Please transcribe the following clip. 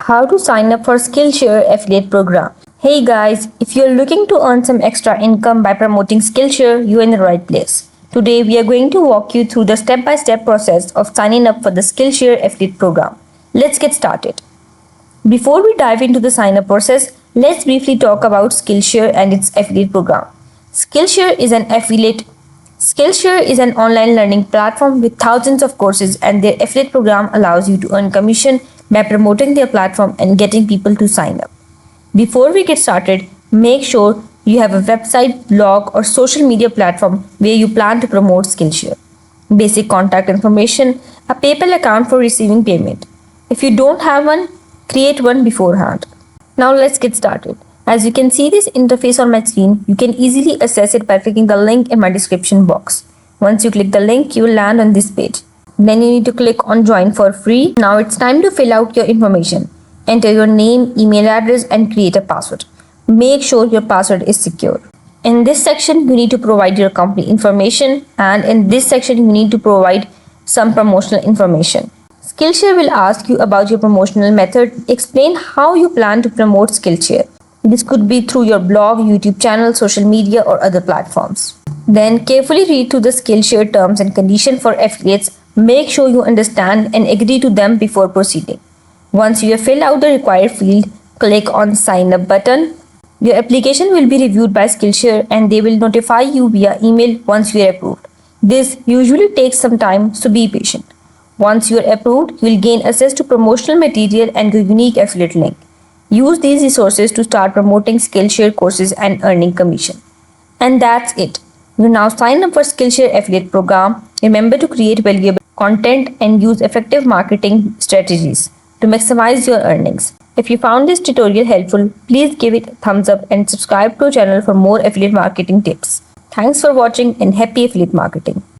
How to sign up for Skillshare affiliate program. Hey guys, if you're looking to earn some extra income by promoting Skillshare, you're in the right place. Today we are going to walk you through the step-by-step process of signing up for the Skillshare affiliate program. Let's get started. Before we dive into the sign up process, let's briefly talk about Skillshare and its affiliate program. Skillshare is an affiliate Skillshare is an online learning platform with thousands of courses, and their affiliate program allows you to earn commission by promoting their platform and getting people to sign up. Before we get started, make sure you have a website, blog, or social media platform where you plan to promote Skillshare. Basic contact information, a PayPal account for receiving payment. If you don't have one, create one beforehand. Now let's get started. As you can see this interface on my screen, you can easily access it by clicking the link in my description box. Once you click the link, you will land on this page. Then you need to click on join for free. Now it's time to fill out your information. Enter your name, email address and create a password. Make sure your password is secure. In this section, you need to provide your company information, and in this section, you need to provide some promotional information. Skillshare will ask you about your promotional method. Explain how you plan to promote Skillshare. This could be through your blog, YouTube channel, social media, or other platforms. Then carefully read through the Skillshare terms and conditions for affiliates. Make sure you understand and agree to them before proceeding. Once you have filled out the required field, click on Sign Up button. Your application will be reviewed by Skillshare and they will notify you via email once you are approved. This usually takes some time, so be patient. Once you are approved, you will gain access to promotional material and your unique affiliate link. Use these resources to start promoting Skillshare courses and earning commission. And that's it. You now sign up for Skillshare affiliate program. Remember to create valuable content and use effective marketing strategies to maximize your earnings. If you found this tutorial helpful, please give it a thumbs up and subscribe to our channel for more affiliate marketing tips. Thanks for watching and happy affiliate marketing.